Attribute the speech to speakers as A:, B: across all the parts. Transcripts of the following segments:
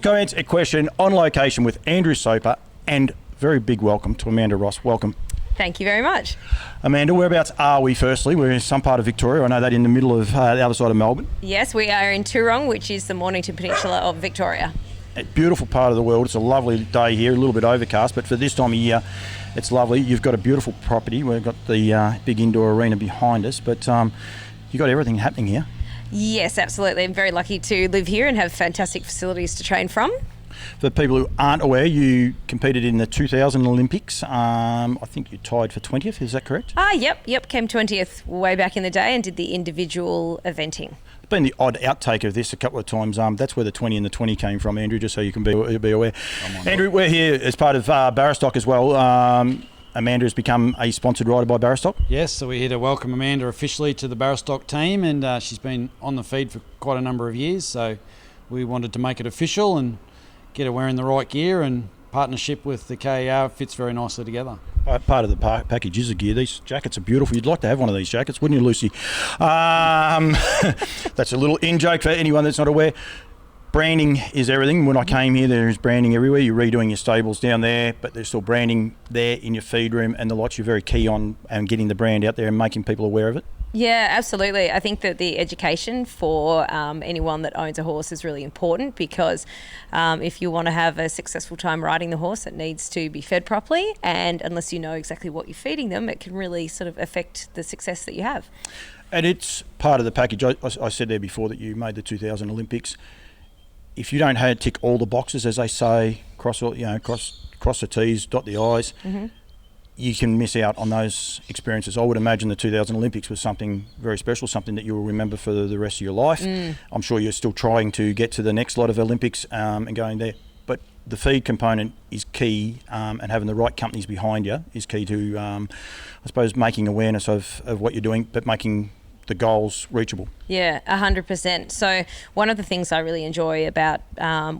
A: Comments Equestrian on location with Andrew Soper, and very big welcome to Amanda Ross. Welcome.
B: Thank you very much.
A: Amanda, whereabouts are we firstly? We're in some part of Victoria. I know that in the middle of the other side of Melbourne.
B: Yes, we are in Tuerong, which is the Mornington Peninsula of Victoria.
A: A beautiful part of the world. It's a lovely day here, a little bit overcast, but for this time of year, it's lovely. You've got a beautiful property. We've got the big indoor arena behind us, but you've got everything happening here.
B: Yes, absolutely. I'm very lucky to live here and have fantastic facilities to train from.
A: For people who aren't aware, you competed in the 2000 Olympics. I think you tied for 20th, is that correct?
B: Yep. Came 20th way back in the day and did the individual eventing.
A: It's been the odd outtake of this a couple of times. That's where the 20 and the 20 came from, Andrew, just so you can be aware. Andrew, we're here as part of Barastoc as well. Amanda has become a sponsored rider by Barastoc.
C: Yes, so we're here to welcome Amanda officially to the Barastoc team, and she's been on the feed for quite a number of years, so we wanted to make it official and get her wearing the right gear, and partnership with the KER fits very nicely together.
A: Part of the package is the gear. These jackets are beautiful. You'd like to have one of these jackets, wouldn't you, Lucy? That's a little in-joke for anyone that's not aware. Branding is everything. When I came here, there's branding everywhere. You're redoing your stables down there, but there's still branding there in your feed room and the lots. You're very key on getting the brand out there and making people aware of it.
B: Yeah, absolutely. I think that the education for anyone that owns a horse is really important, because if you want to have a successful time riding the horse, it needs to be fed properly, and unless you know exactly what you're feeding them, it can really sort of affect the success that you have.
A: And it's part of the package. I said there before that you made the 2000 Olympics. If you don't tick all the boxes, as they say, cross the T's, dot the I's, you can miss out on those experiences. I would imagine the 2000 Olympics was something very special, something that you will remember for the rest of your life. I'm sure you're still trying to get to the next lot of Olympics and going there. But the feed component is key, and having the right companies behind you is key to, I suppose, making awareness of what you're doing, but making the goals reachable.
B: Yeah, 100%. So one of the things I really enjoy about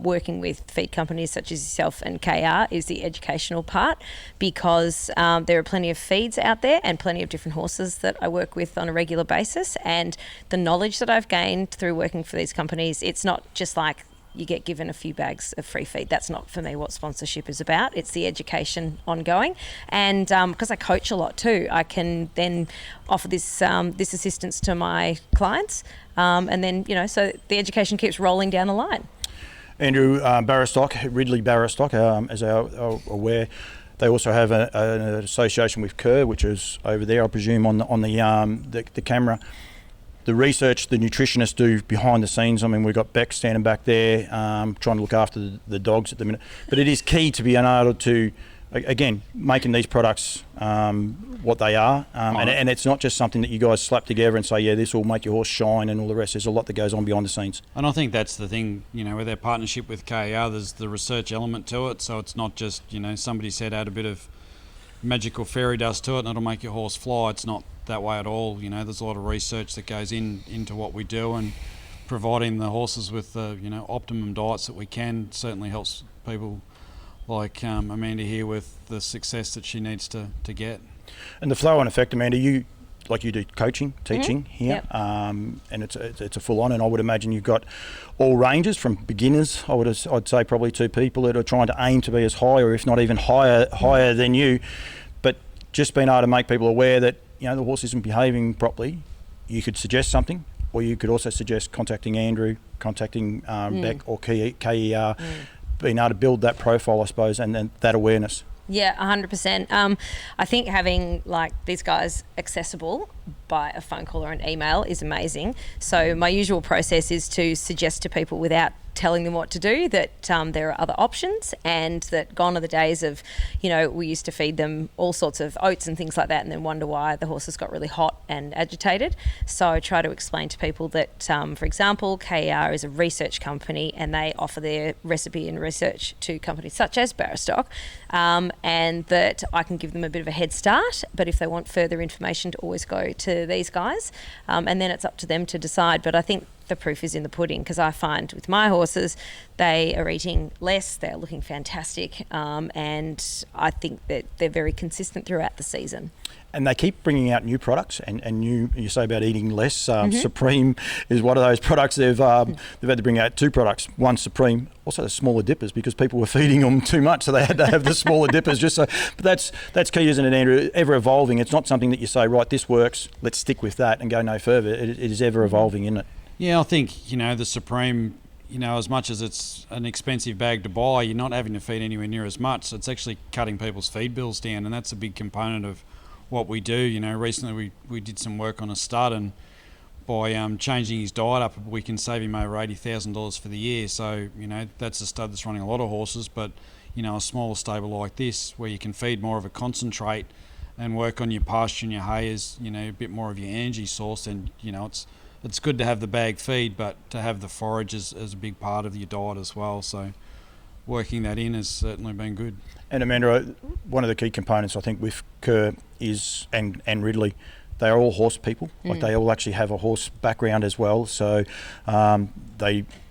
B: working with feed companies such as yourself and KR is the educational part, because there are plenty of feeds out there and plenty of different horses that I work with on a regular basis, and the knowledge that I've gained through working for these companies, it's not just like you get given a few bags of free feed. That's not for me what sponsorship is about. It's the education ongoing, and because I coach a lot too, I can then offer this assistance to my clients, and then so the education keeps rolling down the line.
A: Andrew, Ridley Barastoc, as I are aware, they also have an association with KER, which is over there, I presume, on the camera. The research the nutritionists do behind the scenes. I mean, we've got Beck standing back there trying to look after the dogs at the minute. But it is key to be able to, again, making these products what they are. And it's not just something that you guys slap together and say, yeah, this will make your horse shine and all the rest. There's a lot that goes on behind the scenes.
C: And I think that's the thing, with our partnership with KER, there's the research element to it. So it's not just, somebody said add a bit of magical fairy dust to it and it'll make your horse fly. It's not that way at all. There's a lot of research that goes into what we do, and providing the horses with optimum diets that we can certainly helps people like Amanda here with the success that she needs to get. And
A: the flow and effect, Amanda, you do coaching, teaching here, and it's a full on, and I would imagine you've got all ranges from beginners. I'd say probably to people that are trying to aim to be as high, or if not even higher than you, but just being able to make people aware that the horse isn't behaving properly. You could suggest something, or you could also suggest contacting Andrew, contacting Beck or KER, being able to build that profile, I suppose, and then that awareness.
B: Yeah, 100%. I think having these guys accessible by a phone call or an email is amazing. So my usual process is to suggest to people without telling them what to do that there are other options, and that gone are the days of, we used to feed them all sorts of oats and things like that and then wonder why the horses got really hot and agitated. So I try to explain to people that, for example, KER is a research company and they offer their recipe and research to companies such as Barastoc, and that I can give them a bit of a head start, but if they want further information, to always go to these guys, and then it's up to them to decide. But I think the proof is in the pudding, because I find with my horses, they are eating less, they're looking fantastic, and I think that they're very consistent throughout the season.
A: And they keep bringing out new products, and new. You say about eating less. Supreme is one of those products. They've had to bring out 2 products. One Supreme, also the smaller dippers, because people were feeding them too much, so they had to have the smaller dippers. Just so, but that's key, isn't it, Andrew? Ever evolving. It's not something that you say, right, this works, let's stick with that and go no further. It is ever evolving, isn't it?
C: Yeah, I think the Supreme. As much as it's an expensive bag to buy, you're not having to feed anywhere near as much. So it's actually cutting people's feed bills down, and that's a big component of what we do. Recently we did some work on a stud, and by changing his diet up, we can save him over $80,000 for the year. So that's a stud that's running a lot of horses, but a smaller stable like this, where you can feed more of a concentrate and work on your pasture and your hay as a bit more of your energy source. And it's good to have the bag feed, but to have the forage as a big part of your diet as well. So working that in has certainly been good.
A: And Amanda, one of the key components I think with Kerr is, and Ridley, they are all horse people. Like they all actually have a horse background as well. So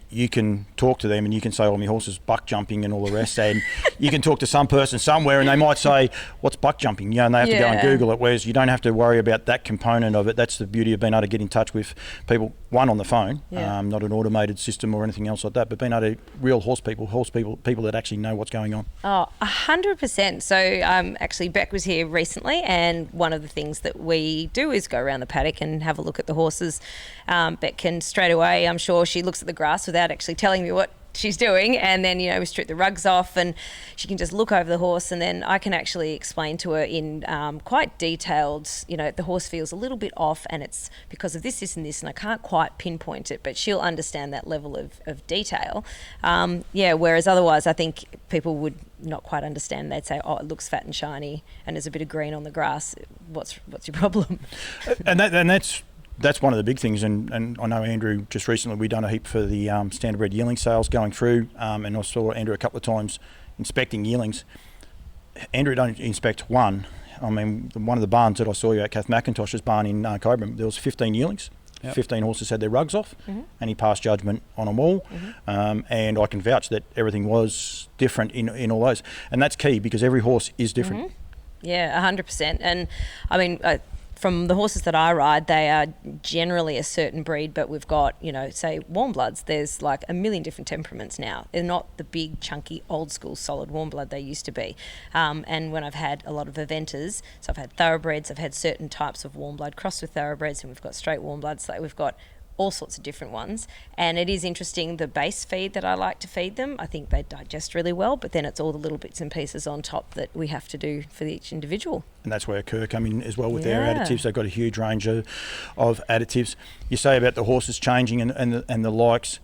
A: you can talk to them and you can say, oh, my horse is buck jumping and all the rest. And you can talk to some person somewhere and they might say, what's buck jumping? And they have to go and Google it, whereas you don't have to worry about that component of it. That's the beauty of being able to get in touch with people, one, on the phone, not an automated system or anything else like that, but being able to real horse people that actually know what's going on.
B: Oh, 100%. So actually Beck was here recently, and one of the things that we do is go around the paddock and have a look at the horses. Beck can straight away, I'm sure she looks at the grass without actually telling me what she's doing, and then we strip the rugs off and she can just look over the horse, and then I can actually explain to her in quite detailed, the horse feels a little bit off and it's because of this and this, and I can't quite pinpoint it, but she'll understand that level of detail. Whereas otherwise I think people would not quite understand. They'd say, oh, it looks fat and shiny and there's a bit of green on the grass. What's your problem?
A: That's one of the big things, and I know Andrew, just recently we done a heap for the standardbred yearling sales going through, and I saw Andrew a couple of times inspecting yearlings. Andrew don't inspect one. I mean, one of the barns that I saw you at, Kath McIntosh's barn in Cobram, there was 15 yearlings. Yep. 15 horses had their rugs off, and he passed judgment on them all, and I can vouch that everything was different in all those, and that's key because every horse is different.
B: Yeah, 100%. And I mean, from the horses that I ride, they are generally a certain breed, but we've got, say warm bloods. There's like a million different temperaments now. They're not the big, chunky, old school, solid warm blood they used to be. And when I've had a lot of eventers, so I've had thoroughbreds, I've had certain types of warm blood crossed with thoroughbreds, and we've got straight warm bloods. So we've got all sorts of different ones, and it is interesting, the base feed that I like to feed them, I think they digest really well, but then it's all the little bits and pieces on top that we have to do for each individual. And
A: that's where Kerr come in as well with their additives. They've got a huge range of additives. You say about the horses changing and the likes,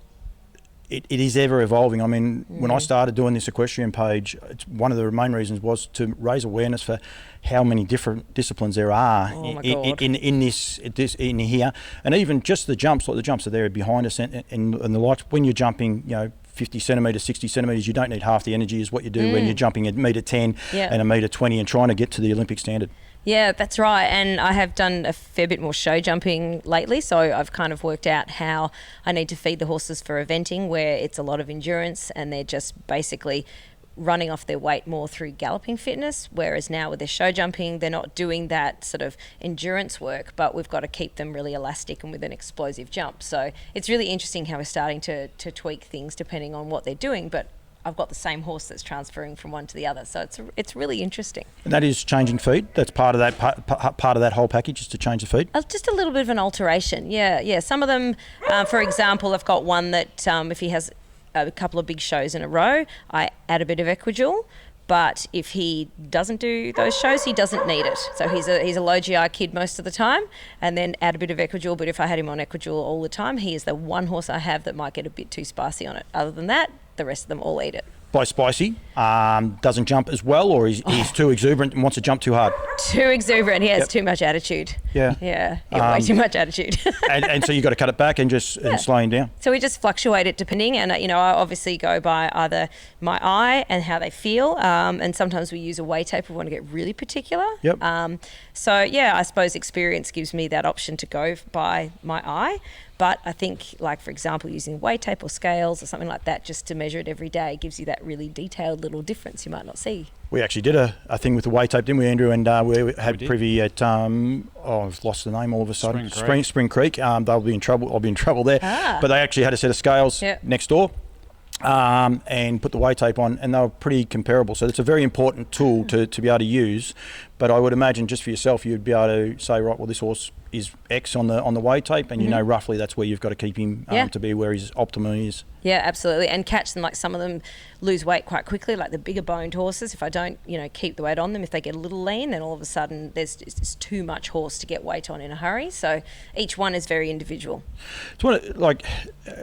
A: it is ever evolving. I mean, when I started doing this equestrian page, one of the main reasons was to raise awareness for how many different disciplines there are in here, and even just the jumps, like the jumps are there behind us and the likes. When you're jumping, 50 centimetres, 60 centimetres, you don't need half the energy as what you do when you're jumping at metre 10 and a metre 20 and trying to get to the Olympic standard.
B: Yeah, that's right. And I have done a fair bit more show jumping lately, so I've kind of worked out how I need to feed the horses for eventing, where it's a lot of endurance and they're just basically running off their weight more through galloping fitness, whereas now with their show jumping, they're not doing that sort of endurance work, but we've got to keep them really elastic and with an explosive jump. So it's really interesting how we're starting to tweak things depending on what they're doing, but I've got the same horse that's transferring from one to the other, so it's really interesting. And that is changing feed. That's part of that part of that whole package, is to change the feed. Just a little bit of an alteration. Yeah. Some of them, for example, I've got one that if he has a couple of big shows in a row, I add a bit of Equidule. But if he doesn't do those shows, he doesn't need it. So he's a low GI kid most of the time, and then add a bit of Equidule. But if I had him on Equidule all the time, he is the one horse I have that might get a bit too spicy on it. Other than that, the rest of them all eat it. By spicy, doesn't jump as well, or he's too exuberant and wants to jump too hard? Too exuberant. He has too much attitude. Yeah, way too much attitude. and so you've got to cut it back and just and slow him down. So we just fluctuate it depending, and I obviously go by either my eye and how they feel, and sometimes we use a weigh tape if we want to get really particular. So I suppose experience gives me that option to go by my eye. But I think, like, for example, using weight tape or scales or something like that just to measure it every day gives you that really detailed little difference you might not see.
A: We actually did a thing with the weight tape, didn't we, Andrew? And we had privy at, I've lost the name all of a sudden. Spring Creek. They'll be in trouble. I'll be in trouble there. But they actually had a set of scales next door. And put the weight tape on, and they were pretty comparable. So it's a very important tool to be able to use. But I would imagine just for yourself, you'd be able to say, right, well, this horse is X on the weight tape, and you know roughly that's where you've got to keep him to be where his optimum is. Yeah,
B: absolutely. And catch them, like some of them lose weight quite quickly, like the bigger boned horses. If I don't, keep the weight on them, if they get a little lean, then all of a sudden there's too much horse to get weight on in a hurry. So each one is very individual.
A: It's what, like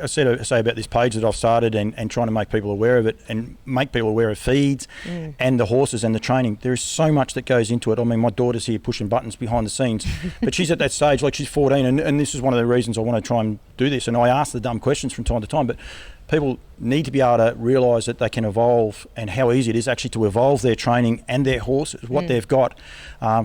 A: I say about this page that I've started and trying to make people aware of it and make people aware of feeds and the horses and the training. There is so much that goes into it. I mean, my daughter's here pushing buttons behind the scenes, but she's at that stage, like she's 14, and this is one of the reasons I want to try and do this. And I ask the dumb questions from time to time, but people need to be able to realise that they can evolve and how easy it is actually to evolve their training and their horses, what they've got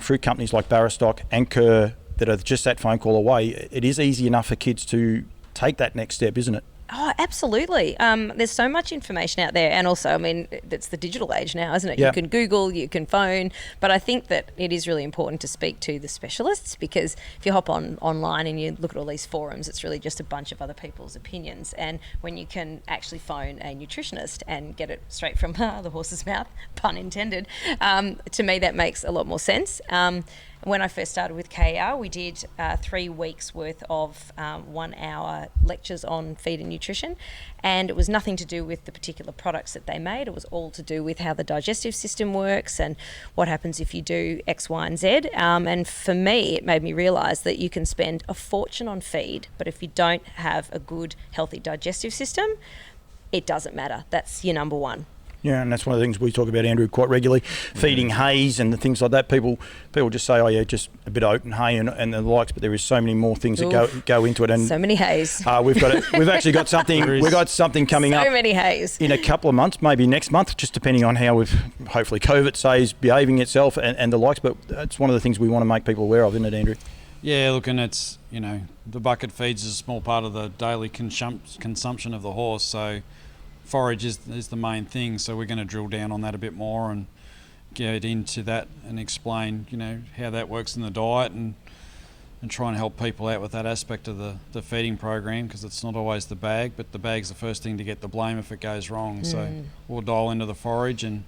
A: through companies like Barastoc and Kerr that are just that phone call away. It is easy enough for kids to take that next step, isn't it?
B: Oh, absolutely. There's so much information out there. And also, I mean, it's the digital age now, isn't it?
A: Yeah.
B: You can Google, you can phone. But I think that it is really important to speak to the specialists, because if you hop online and you look at all these forums, it's really just a bunch of other people's opinions. And when you can actually phone a nutritionist and get it straight from the horse's mouth, pun intended, to me that makes a lot more sense. When I first started with KR, we did 3 weeks worth of 1 hour lectures on feed and nutrition, and it was nothing to do with the particular products that they made. It was all to do with how the digestive system works and what happens if you do X, Y, and Z. And for me, it made me realise that you can spend a fortune on feed, but if you don't have a good, healthy digestive system, it doesn't matter. That's your number one.
A: Yeah, and that's one of the things we talk about, Andrew, quite regularly. Feeding hays and the things like that. People just say, oh yeah, just a bit of oat and hay and the likes, but there is so many more things that go into it. And
B: so many hays.
A: We've actually got something. We've got something coming up.
B: So many hays
A: in a couple of months, maybe next month, just depending on how hopefully COVID stays behaving itself and the likes. But it's one of the things we want to make people aware of, isn't it, Andrew?
C: Yeah, look, and it's the bucket feeds is a small part of the daily consumption of the horse, so forage is the main thing. So we're going to drill down on that a bit more and get into that and explain how that works in the diet and try and help people out with that aspect of the feeding program, because it's not always the bag, but the bag's the first thing to get the blame if it goes wrong. So we'll dial into the forage and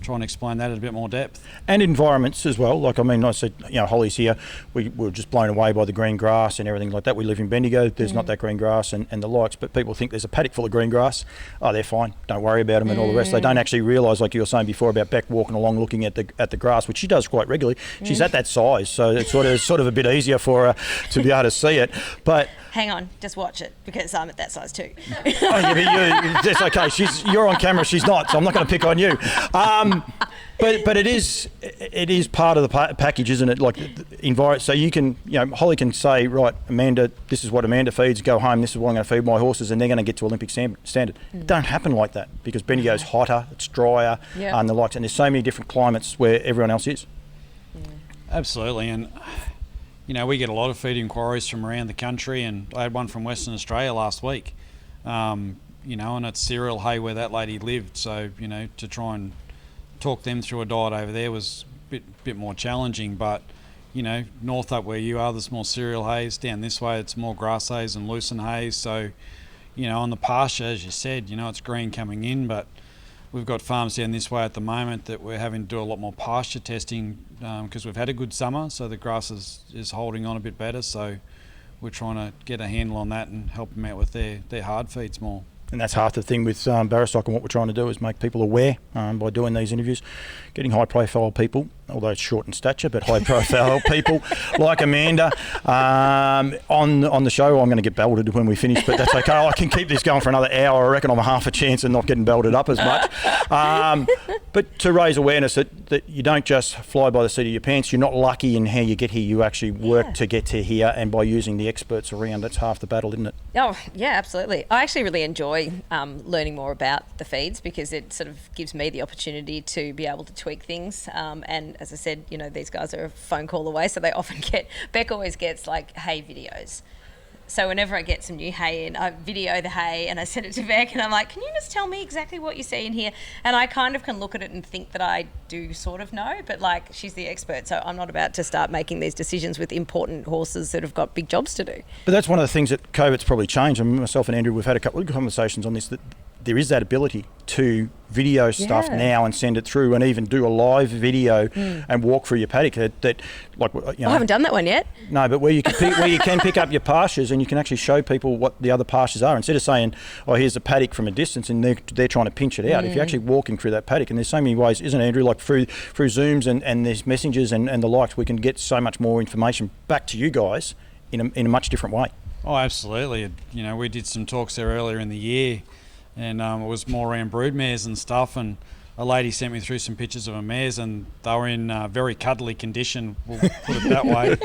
C: try and explain that in a bit more depth. And
A: environments as well. Like, I mean, I said, Holly's here. We were just blown away by the green grass and everything like that. We live in Bendigo. There's not that green grass and the likes, but people think there's a paddock full of green grass. Oh, they're fine. Don't worry about them and all the rest. They don't actually realise, like you were saying before, about Beck walking along looking at the grass, which she does quite regularly. She's at that size, so it's sort of a bit easier for her to be able to see it. But
B: hang on, just watch it, because I'm at that size too.
A: Oh, yeah, but that's okay. You're on camera, she's not, so I'm not going to pick on you. But it is part of the package, isn't it? Like so you can, Holly can say, right, Amanda, this is what Amanda feeds. Go home. This is what I'm going to feed my horses, and they're going to get to Olympic standard. It don't happen like that, because Bendigo's hotter, it's drier, and the likes, and there's so many different climates where everyone else is.
C: Absolutely, and we get a lot of feed inquiries from around the country, and I had one from Western Australia last week. And it's cereal hay where that lady lived, so to try and talk them through a diet over there was a bit more challenging. But north up where you are, there's more cereal hays. Down this way it's more grass hays and lucerne hays. So on the pasture, as you said, it's green coming in, but we've got farms down this way at the moment that we're having to do a lot more pasture testing, because we've had a good summer, so the grass is holding on a bit better. So we're trying to get a handle on that and help them out with their hard feeds more.
A: And that's half the thing with Barastoc, and what we're trying to do is make people aware by doing these interviews, getting high-profile people, although it's short in stature, but high-profile people like Amanda on the show. I'm going to get belted when we finish, but that's okay. I can keep this going for another hour. I reckon I'm a half a chance of not getting belted up as much. But to raise awareness that you don't just fly by the seat of your pants. You're not lucky in how you get here. You actually work to get to here, and by using the experts around, that's half the battle, isn't it?
B: Oh, yeah, absolutely. I actually really enjoy learning more about the feeds, because it sort of gives me the opportunity to be able to tweak things. And as I said, these guys are a phone call away, so they often Beck always gets like hay videos. So whenever I get some new hay in, I video the hay and I send it to Beck, and I'm like, can you just tell me exactly what you see in here? And I kind of can look at it and think that I do sort of know, but like, she's the expert, so I'm not about to start making these decisions with important horses that have got big jobs to do.
A: But that's one of the things that COVID's probably changed. I mean, myself and Andrew, we've had a couple of conversations on this, that there is that ability to video stuff now and send it through, and even do a live video and walk through your paddock. That like, you know,
B: I haven't done that one yet.
A: No, but where you can pick up your pastures, and you can actually show people what the other pastures are, instead of saying, "Oh, here's a paddock from a distance," and they're trying to pinch it out. If you're actually walking through that paddock, and there's so many ways, isn't it, Andrew? Like through Zooms and there's messengers and the likes, we can get so much more information back to you guys in a much different way.
C: Oh, absolutely. You know, we did some talks there earlier in the year, and it was more around brood mares and stuff, and a lady sent me through some pictures of her mares, and they were in very cuddly condition, we'll put it that way.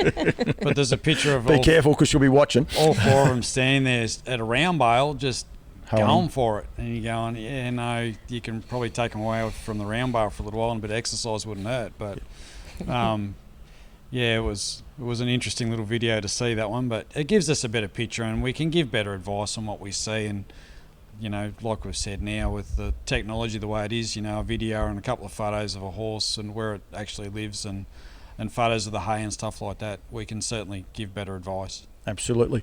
C: But there's a picture of
A: Be careful, because she'll be watching.
C: all four of them standing there at a round bale, just going for it. And you're going, yeah, no, you can probably take them away from the round bale for a little while, and a bit of exercise wouldn't hurt. But yeah, it was an interesting little video to see, that one. But it gives us a better picture, and we can give better advice on what we see. And you know, like we've said now, with the technology the way it is, you know, a video and a couple of photos of a horse and where it actually lives, and photos of the hay and stuff like that, we can certainly give better advice.
A: Absolutely.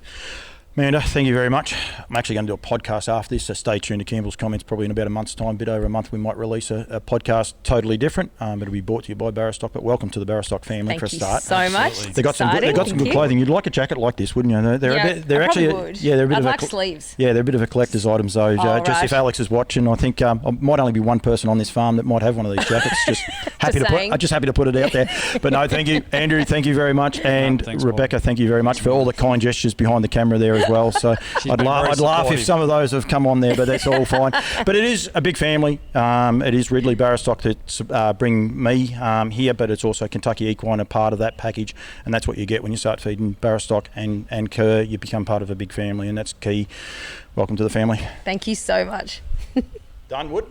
A: Amanda, thank you very much. I'm actually going to do a podcast after this, so stay tuned to Campbell's Comments. Probably in about a month's time, a bit over a month, we might release a podcast totally different. It'll be brought to you by Barastoc, but welcome to the Barastoc family for a start.
B: Thank you so much.
A: They've got some good clothing. You'd like a jacket like this, wouldn't you? They're actually
B: would.
A: Yeah, they're a bit
B: I'd
A: of
B: like
A: a
B: sleeves.
A: Yeah, they're a bit of a collector's item. So just
B: right.
A: if Alex is watching, I think I might only be one person on this farm that might have one of these jackets. Just happy to put it out there. But no, thank you, Andrew. Thank you very much, and
C: thanks,
A: Rebecca. Thank you very much for all the kind gestures behind the camera there as well. So I'd laugh if some of those have come on there, but that's all fine. But it is a big family. It is Ridley Barastoc that bring me here, but it's also Kentucky Equine, a part of that package, and that's what you get when you start feeding Barastoc and Kerr. You become part of a big family, and that's key. Welcome to the family.
B: Thank you so much.
A: Done, Wood.